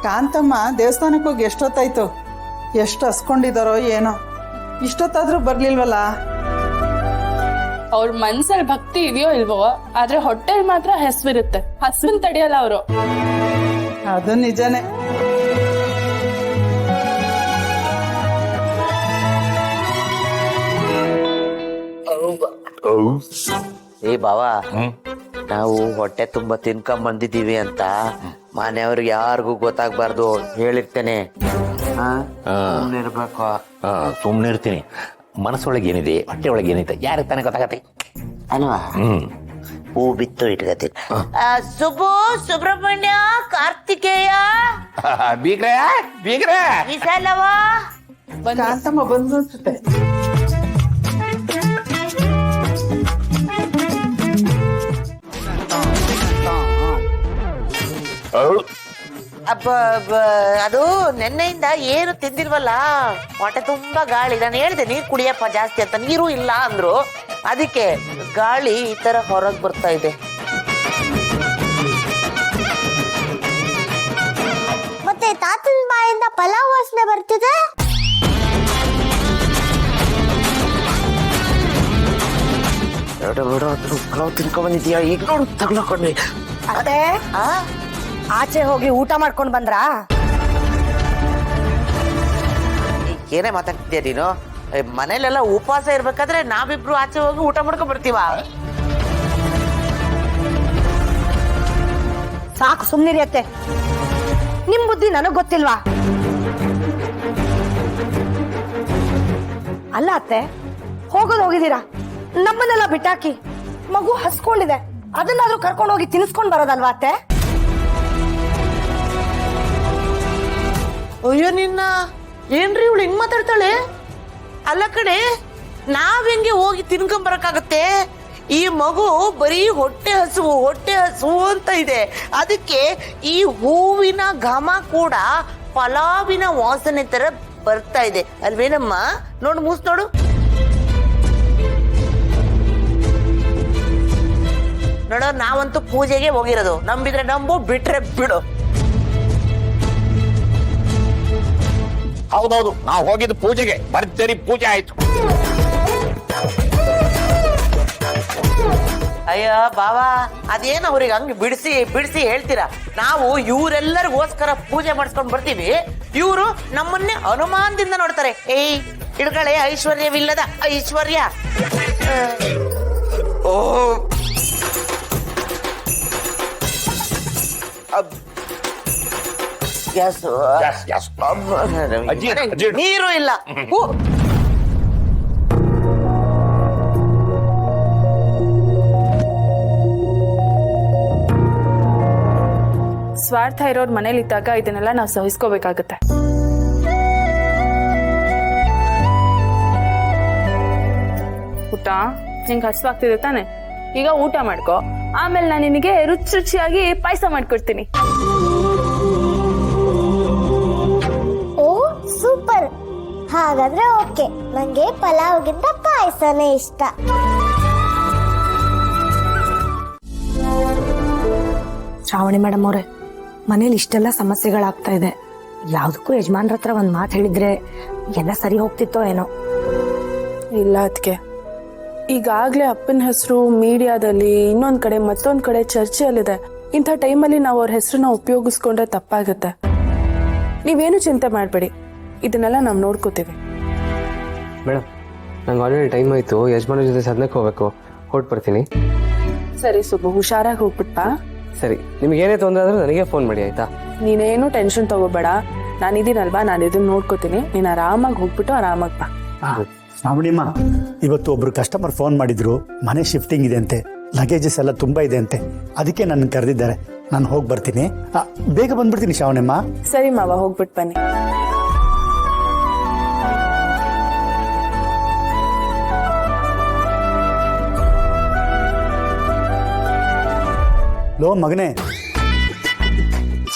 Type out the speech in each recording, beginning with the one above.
ಕಾಂತಮ್ಮ ದೇವಸ್ಥಾನಕ್ಕೆ ಹೋಗಿ ಎಷ್ಟೊತ್ತಾಯ್ತು? ಎಷ್ಟು ಹಸ್ಕೊಂಡಿದಾರೋ ಏನೋ, ಇಷ್ಟೊತ್ತಾದ್ರೂ ಬರ್ಲಿಲ್ವಲ್ಲ. ಅವ್ರ ಮನ್ಸಲ್ಲಿ ಭಕ್ತಿ ಇದೆಯೋ ಇಲ್ವೋ, ಆದ್ರೆ ಹೊಟ್ಟೆಲ್ ಮಾತ್ರ ಹೆಸರಿರುತ್ತೆ. ಹಸ್ವನ್ ತಡೆಯಲ್ಲ ಅವರು. ಅದು ನಿಜಾನೇ. ಏ ಬಾವ, ನಾವು ಹೊಟ್ಟೆ ತುಂಬಾ ತಿನ್ಕೊಂಡ್ ಬಂದಿದೀವಿ ಅಂತ ಮನೆಯವ್ರಿಗೆ ಯಾರಿಗೂ ಗೊತ್ತಾಗ್ಬಾರ್ದು ಹೇಳಿರ್ತೇನೆ. ಇರ್ಬೇಕು. ಸುಮ್ನೆ ಇರ್ತೀನಿ. ಮನಸ್ಸೊಳಗೆ ಏನಿದೆ, ಹೊಟ್ಟೆ ಒಳಗೆ ಏನಿದೆ ಯಾರಿಗೆ ತಾನೇ ಗೊತ್ತಾಗತ್ತೆ ಅಲ್ವಾ? ಹೂ ಬಿತ್ತು ಇಟ್ಕತೀನಿ. ಸುಬ್ರಹ್ಮಣ್ಯ, ಕಾರ್ತಿಕೇಯ, ಬೀಗ್ರೆ ಬೀಗ್ರೆ ವಿಶಾಲವ, ಕಾಂತಮ್ಮ ಬಂದು ಅನ್ಸುತ್ತೆ. ಅದು ನೆನ್ನೆಯಿಂದ ಏನು ತಿಂದಿಲ್ವಲ್ಲ, ಹೊಟ್ಟೆ ತುಂಬಾ ಗಾಳಿ. ನಾನು ಹೇಳ್ದೆ ನೀರ್ ಕುಡಿಯಪ್ಪ ಜಾಸ್ತಿ ಅಂತ, ನೀರು ಇಲ್ಲ ಅಂದ್ರು. ಅದಕ್ಕೆ ಗಾಳಿ ಈ ತರ ಹೊರಗ್ ಬರ್ತಾ ಇದೆ. ಮತ್ತೆ ತಾತನ ಬಾಯಿಂದ ಪಲಾವ್ ವಾಸನೆ ಬರ್ತಿದೆ. ಪಲಾವ್ ತಿನ್ಕೊಂಡ್ ಬಂದಿದ್ಯಾ? ಈಗ ನೋಡು ತಗ್ಲಕೊಂಡ್ವಿ. ಅತ್ತೆ, ಆಚೆ ಹೋಗಿ ಊಟ ಮಾಡ್ಕೊಂಡ್ ಬಂದ್ರಾ? ಏನೇ ಮಾತಾಡ್ತಿದ್ಯಾ ನೀನು? ಮನೇಲೆಲ್ಲ ಉಪವಾಸ ಇರ್ಬೇಕಾದ್ರೆ ನಾವಿಬ್ರು ಆಚೆ ಹೋಗಿ ಊಟ ಮಾಡ್ಕೊಂಡ್ ಬರ್ತೀವ? ಸಾಕು, ಸುಮ್ನಿರಿ ಅತ್ತೆ. ನಿಮ್ ಬುದ್ಧಿ ನನಗ್ ಗೊತ್ತಿಲ್ವಾ? ಅಲ್ಲ ಅತ್ತೆ, ಹೋಗಿದ್ದೀರಾ, ನಮ್ಮನ್ನೆಲ್ಲ ಬಿಟ್ಟಾಕಿ. ಮಗು ಹಸ್ಕೊಂಡಿದೆ, ಅದನ್ನಾದ್ರೂ ಕರ್ಕೊಂಡು ಹೋಗಿ ತಿನ್ಸ್ಕೊಂಡ್ ಬರೋದಲ್ವಾ ಅತ್ತೆ? ಅಯ್ಯೋ ನಿನ್ನ, ಏನ್ರಿ ಇವಳು ಹಿಂಗ್ ಮಾತಾಡ್ತಾಳೆ? ಅಲ್ಲ ಕಡೆ, ನಾವ್ ಹೆಂಗೆ ಹೋಗಿ ತಿನ್ಕೊಂಡ್ ಬರಕಾಗತ್ತೆ? ಈ ಮಗು ಬರೀ ಹೊಟ್ಟೆ ಹಸುವು ಅಂತ ಇದೆ. ಅದಕ್ಕೆ ಈ ಹೂವಿನ ಘಮ ಕೂಡ ಪಲಾವಿನ ವಾಸನೆ ತರ ಬರ್ತಾ ಇದೆ ಅಲ್ವೇನಮ್ಮ? ನೋಡು, ಮೂಸ್ ನೋಡು. ನೋಡೋ, ನಾವಂತೂ ಪೂಜೆಗೆ ಹೋಗಿರೋದು. ನಂಬಿದ್ರೆ ನಂಬು, ಬಿಟ್ರೆ ಬಿಡು. ಹೌದೌದು, ನಾವು ಹೋಗಿದ್ದು ಪೂಜೆಗೆ. ಭರ್ಜರಿ ಪೂಜೆ ಆಯ್ತು. ಅಯ್ಯೋ ಬಾವಾ, ಅದೇನು ಅವ್ರಿಗೆ ಹಂಗ್ ಬಿಡಿಸಿ ಹೇಳ್ತೀರಾ? ನಾವು ಇವರೆಲ್ಲರಿಗೋಸ್ಕರ ಪೂಜೆ ಮಾಡಿಸ್ಕೊಂಡ್ ಬರ್ತೀವಿ, ಇವರು ನಮ್ಮನ್ನೇ ಅನುಮಾನದಿಂದ ನೋಡ್ತಾರೆ. ಏಯ್ ಹಿಡ್ಕಳೆ, ಐಶ್ವರ್ಯವಿಲ್ಲದ ಐಶ್ವರ್ಯ. ಓ ನೀರು ಇಲ್ಲ. ಸ್ವಾರ್ಥ ಇರೋರ್ ಮನೇಲಿ ಇದ್ದಾಗ ಇದನ್ನೆಲ್ಲ ನಾವು ಸಹಿಸ್ಕೋಬೇಕಾಗತ್ತೆ. ಊಟ ನಿಂಗೆ ಹಸುವಾಗ್ತಿದೆ ತಾನೆ? ಈಗ ಊಟ ಮಾಡ್ಕೊ, ಆಮೇಲೆ ನಾನು ನಿನಗೆ ರುಚಿಯಾಗಿ ಪಾಯಸ ಮಾಡ್ಕೊಡ್ತೀನಿ. ಓ ಸೂಪರ್, ಹಾಗಾದ್ರೆ ಓಕೆ. ನಂಗೆ ಪಲಾವ್ಗಿಂತ ಪಾಯಸನೇ ಇಷ್ಟ. ಶ್ರಾವಣಿ ಮೇಡಮ್ ಅವರೇ, ಮನೇಲಿ ಇಷ್ಟೆಲ್ಲ ಸಮಸ್ಯೆಗಳಾಗ್ತಾ ಇದೆ. ಯಾವ್ದಕ್ಕೂ ಯಜಮಾನ್ರ ಹತ್ರ ಒಂದ್ ಮಾತು ಹೇಳಿದ್ರೆ ಎಲ್ಲ ಸರಿ ಹೋಗ್ತಿತ್ತೋ ಏನೋ. ಇಲ್ಲ ಅದಕ್ಕೆ, ಈಗಾಗ್ಲೇ ಅಪ್ಪನ ಹೆಸರು ಮೀಡಿಯಾದಲ್ಲಿ, ಇನ್ನೊಂದ್ ಕಡೆ ಮತ್ತೊಂದ್ ಕಡೆ ಚರ್ಚೆಯಲ್ಲಿದೆ. ಇಂಥ ಟೈಮಲ್ಲಿ ನಾವು ಅವ್ರ ಹೆಸರನ್ನ ಉಪಯೋಗಿಸ್ಕೊಂಡ್ರೆ ತಪ್ಪಾಗುತ್ತೆ. ನೀವೇನು ಚಿಂತೆ ಮಾಡಬೇಡಿ, ಇದನ್ನೆಲ್ಲ ನಾವು ನೋಡ್ಕೋತೀವಿ. ಮೇಡಮ್, ನಂಗೆ ಆಲ್ರೆಡಿ ಟೈಮ್ ಆಯ್ತು. ಯಜಮಾನ ಜೊತೆ ಸದ್ನಕ್ಕೆ ಹೋಗ್ಬೇಕು, ಹೊರಟ್ಬಿಡ್ತೀನಿ. ಸರಿ ಸುಬ್ಬು, ಹುಷಾರಾಗಿ ಹೋಗ್ಬಿಟ್ಪಾ. ಸರಿ, ನಿಮ್ಗೆ ಏನೇ ತೊಂದರೆ ಆದ್ರೂ ನನಗೆ ಫೋನ್ ಮಾಡಿ, ಆಯ್ತಾ? ನೀನೇನು ಟೆನ್ಷನ್ ತಗೋಬೇಡ, ನಾನಿದ್ದೀನಲ್ವಾ, ನಾನು ಇದನ್ನ ನೋಡ್ಕೋತೀನಿ. ನೀನ್ ಆರಾಮಾಗಿ ಹೋಗ್ಬಿಟ್ಟು ಆರಾಮಾಗಿ ಬಾ. ಶ್ರಾವಣಿಮ್ಮ, ಇವತ್ತು ಒಬ್ರು ಕಸ್ಟಮರ್ ಫೋನ್ ಮಾಡಿದ್ರು, ಮನೆ ಶಿಫ್ಟಿಂಗ್ ಇದೆ ಅಂತೆ, ಲಗೇಜಸ್ ಎಲ್ಲ ತುಂಬಾ ಇದೆ ಅಂತೆ, ಅದಕ್ಕೆ ನನ್ನ ಕರೆದಿದ್ದಾರೆ. ನಾನು ಹೋಗಿ ಬರ್ತೀನಿ, ಬೇಗ ಬಂದ್ಬಿಡ್ತೀನಿ ಶ್ರಾವಣಿಮ್ಮ. ಸರಿ ಮಾವ, ಹೋಗ್ಬಿಟ್ಟು ಬನ್ನಿ. ಲೋ ಮಗನೇ,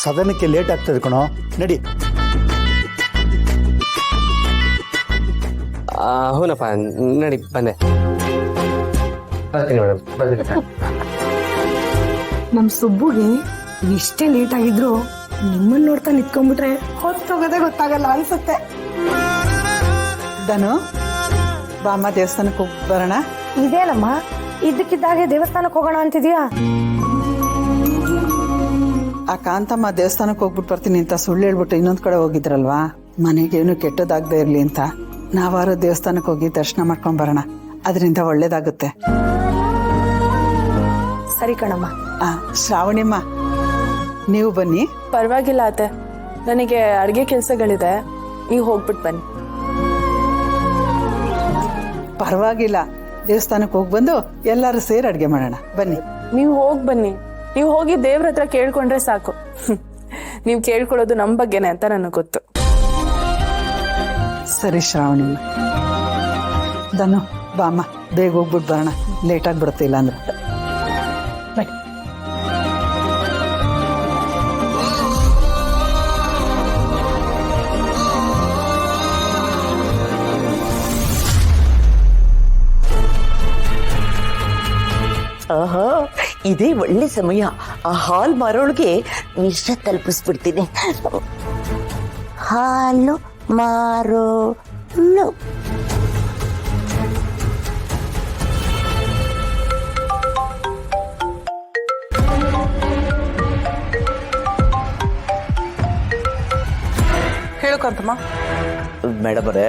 ಸದನಕ್ಕೆ ಲೇಟ್ ಆಗ್ತದೆ ಕಣೋ, ನಡಿ. ಹೂನಪ್ಪ, ನಡಿ, ಬಂದೆ. ಬರ್ತೀನಿ ಮೇಡಮ್, ಬರ್ತೀನಿ. ನಮ್ ಸುಬ್ಬುಗೆ ಇಷ್ಟೇ ಲೇಟ್ ಆಗಿದ್ರು ನಿಮ್ಮನ್ನ ನೋಡ್ತಾ ನಿಂತ್ಕೊಂಡ್ಬಿಟ್ರೆ ಹೊತ್ತೋಗೋದೇ ಗೊತ್ತಾಗಲ್ಲ ಅನ್ಸುತ್ತೆ. ಧನು ಬಾಮ್ಮ ದೇವಸ್ಥಾನಕ್ಕೆ ಹೋಗಿ ಬರೋಣ. ಇದೇನಮ್ಮ ಇದ್ದಕ್ಕಿದ್ದಾಗೆ ದೇವಸ್ಥಾನಕ್ಕೆ ಹೋಗೋಣ ಅಂತಿದ್ಯಾ? ಆ ಕಾಂತಮ್ಮ ದೇವಸ್ಥಾನಕ್ಕೆ ಹೋಗ್ಬಿಟ್ಟು ಬರ್ತೀನಿ ಅಂತ ಸುಳ್ಳು ಹೇಳ್ಬಿಟ್ಟು ಇನ್ನೊಂದ್ ಕಡೆ ಹೋಗಿದ್ರಲ್ವಾ, ಮನೆಗೇನು ಕೆಟ್ಟದಾಗದೆ ಇರ್ಲಿ ಅಂತ ನಾವಾರು ದೇವಸ್ಥಾನಕ್ಕೆ ಹೋಗಿ ದರ್ಶನ ಮಾಡ್ಕೊಂಡ್ ಬರೋಣ, ಅದರಿಂದ ಒಳ್ಳೇದಾಗುತ್ತೆ. ಸರಿ ಕಣಮ್ಮ. ಶ್ರಾವಣಿಮ್ಮ ನೀವು ಬನ್ನಿ. ಪರವಾಗಿಲ್ಲ ಅತ್ತೆ, ನನಗೆ ಅಡುಗೆ ಕೆಲಸಗಳಿದೆ, ನೀವು ಹೋಗ್ಬಿಟ್ಟು ಬನ್ನಿ. ಪರವಾಗಿಲ್ಲ, ದೇವಸ್ಥಾನಕ್ಕೆ ಹೋಗಿ ಬಂದು ಎಲ್ಲರೂ ಸೇರಿ ಅಡ್ಗೆ ಮಾಡೋಣ ಬನ್ನಿ. ನೀವು ಹೋಗಿ ಬನ್ನಿ, ನೀವು ಹೋಗಿ ದೇವ್ರ ಹತ್ರ ಕೇಳ್ಕೊಂಡ್ರೆ ಸಾಕು. ನೀವು ಕೇಳ್ಕೊಳ್ಳೋದು ನಮ್ಮ ಬಗ್ಗೆನೆ ಅಂತ ನನಗೆ ಗೊತ್ತು. ಸರಿ ಶ್ರಾವಣಿಮ್ಮ. ಧನು ಬಾಮ್ಮ ಬೇಗ ಹೋಗ್ಬಿಟ್ಟು ಬರೋಣ, ಲೇಟ್ ಆಗಿಬಿಡುತ್ತೆ ಇಲ್ಲ ಅಂದ್ರೆ. ಆಹಾ, ಇದೇ ಒಳ್ಳೆ ಸಮಯ. ಆ ಹಾಲ್ ಮಾರೋಳಿಗೆ ವಿಷ ತಲುಪಿಸ್ಬಿಡ್ತೀನಿ. ಹಾಲು ಮಾರೋಳು. ಹೇಳು ಕಾಂತಮ್ಮ. ಮೇಡಮ್ ಅವರೇ,